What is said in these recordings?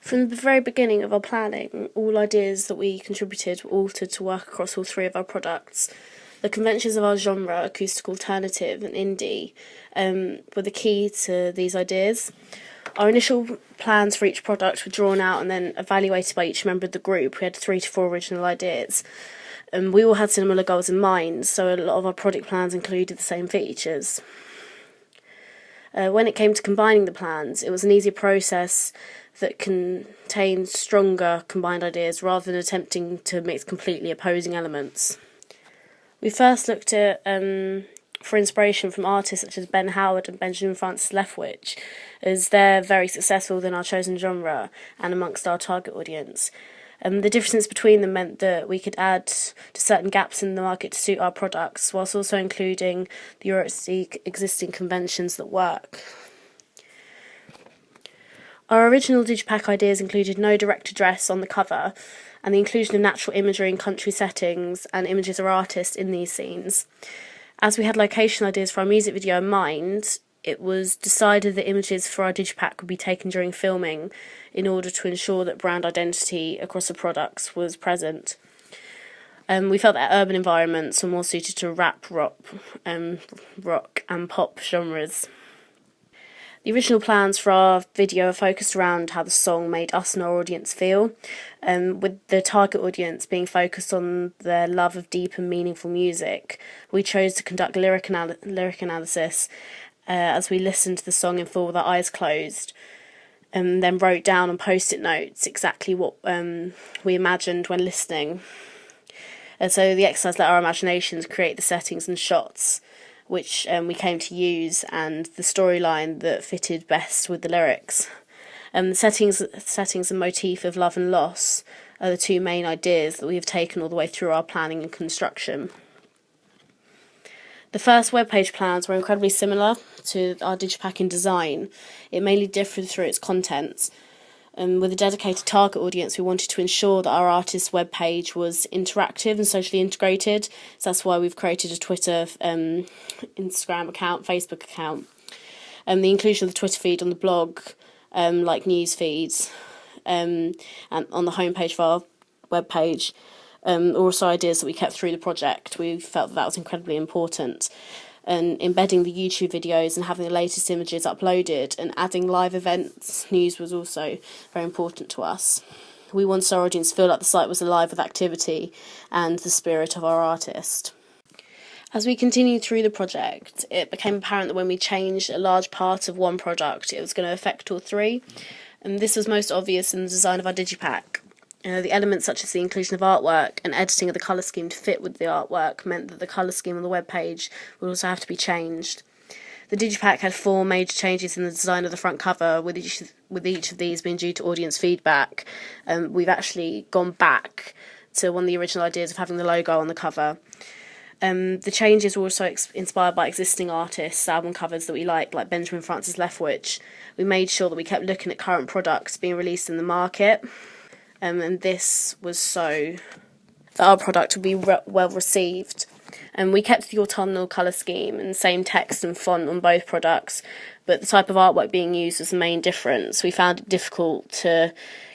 From the very beginning of our planning, all ideas that we contributed were altered to work across all three of our products. The conventions of our genre, acoustic alternative and indie, were the key to these ideas. Our initial plans for each product were drawn out and then evaluated by each member of the group. We had 3 to 4 original ideas. We all had similar goals in mind, so a lot of our product plans included the same features. When it came to combining the plans, it was an easier process that contained stronger combined ideas rather than attempting to mix completely opposing elements. We first looked at for inspiration from artists such as Ben Howard and Benjamin Francis Leftwich, as they're very successful within our chosen genre and amongst our target audience. The differences between them meant that we could add to certain gaps in the market to suit our products, whilst also including the already existing conventions that work. Our original digipack ideas included no direct address on the cover, and the inclusion of natural imagery in country settings and images of artists in these scenes. As we had location ideas for our music video in mind, it was decided that images for our digipack would be taken during filming in order to ensure that brand identity across the products was present. We felt that urban environments were more suited to rap, rock and pop genres. The original plans for our video are focused around how the song made us and our audience feel, with the target audience being focused on their love of deep and meaningful music. We chose to conduct lyric analysis as we listened to the song in full with our eyes closed, and then wrote down on post-it notes exactly what we imagined when listening. So the exercise let our imaginations create the settings and shots which we came to use, and the storyline that fitted best with the lyrics. The settings and motif of love and loss are the two main ideas that we have taken all the way through our planning and construction. The first webpage plans were incredibly similar to our digipack in design. It mainly differed through its contents. With a dedicated target audience, we wanted to ensure that our artist's webpage was interactive and socially integrated. So that's why we've created a Twitter, Instagram account, Facebook account. The inclusion of the Twitter feed on the blog, like news feeds, and on the homepage of our webpage, are also ideas that we kept through the project. We felt that was incredibly important. And embedding the YouTube videos and having the latest images uploaded and adding live events news was also very important to us. We wanted our audience to feel like the site was alive with activity and the spirit of our artist. As we continued through the project, it became apparent that when we changed a large part of one product, it was going to affect all three. And this was most obvious in the design of our digipack. The elements such as the inclusion of artwork and editing of the colour scheme to fit with the artwork meant that the colour scheme on the web page would also have to be changed. The digipack had 4 major changes in the design of the front cover, with each of these being due to audience feedback. We've actually gone back to one of the original ideas of having the logo on the cover. The changes were also inspired by existing artists' album covers that we like Benjamin Francis Leftwich. We made sure that we kept looking at current products being released in the market. And this was so that our product would be well received. And we kept the autumnal colour scheme and same text and font on both products, but the type of artwork being used was the main difference. We found it difficult to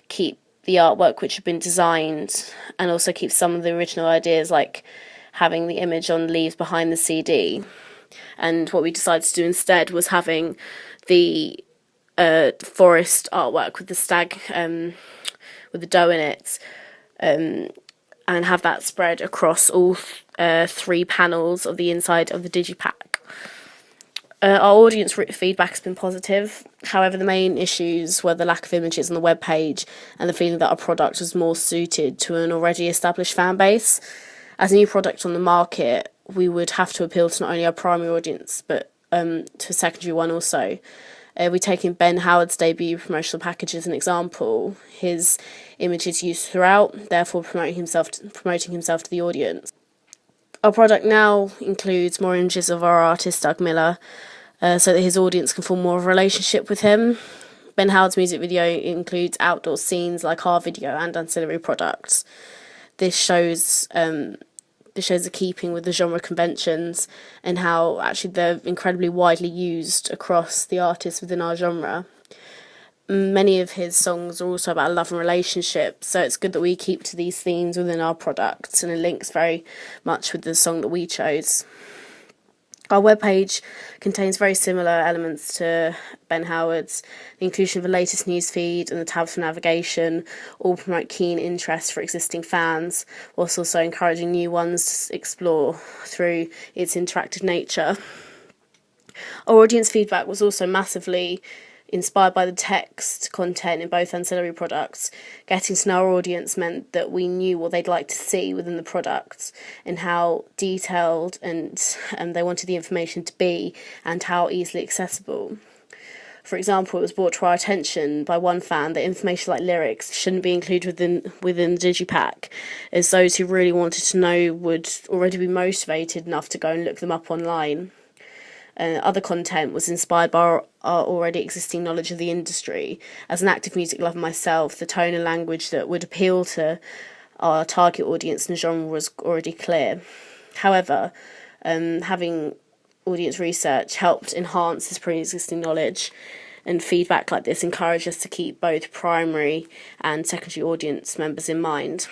keep the artwork which had been designed and also keep some of the original ideas, like having the image on leaves behind the CD. And what we decided to do instead was having the forest artwork with the stag with the doe in it, and have that spread across all 3 panels of the inside of the digipack. Our audience feedback has been positive. However, the main issues were the lack of images on the web page and the feeling that our product was more suited to an already established fan base. As a new product on the market, we would have to appeal to not only our primary audience but to a secondary one also. We're taking Ben Howard's debut promotional package as an example. His image is used throughout, therefore promoting himself to the audience. Our product now includes more images of our artist Doug Miller, so that his audience can form more of a relationship with him. Ben Howard's music video includes outdoor scenes like our video and ancillary products. This shows the keeping with the genre conventions and how actually they're incredibly widely used across the artists within our genre. many of his songs are also about love and relationships, so it's good that we keep to these themes within our products, and it links very much with the song that we chose. Our webpage contains very similar elements to Ben Howard's. The inclusion of the latest newsfeed and the tabs for navigation all promote keen interest for existing fans, whilst also encouraging new ones to explore through its interactive nature. Our audience feedback was also massively inspired by the text content in both ancillary products. Getting to know our audience meant that we knew what they'd like to see within the products and how detailed and they wanted the information to be and how easily accessible. For example, it was brought to our attention by one fan that information like lyrics shouldn't be included within the digipack, as those who really wanted to know would already be motivated enough to go and look them up online. Other content was inspired by our already existing knowledge of the industry. As an active music lover myself, the tone and language that would appeal to our target audience and genre was already clear. However, having audience research helped enhance this pre-existing knowledge, and feedback like this encouraged us to keep both primary and secondary audience members in mind.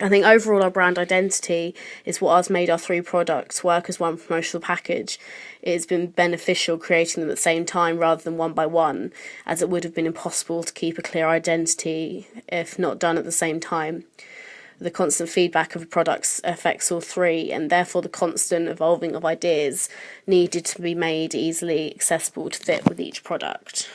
I think overall our brand identity is what has made our three products work as one promotional package. It has been beneficial creating them at the same time rather than one by one, as it would have been impossible to keep a clear identity if not done at the same time. The constant feedback of the products affects all three, and therefore the constant evolving of ideas needed to be made easily accessible to fit with each product.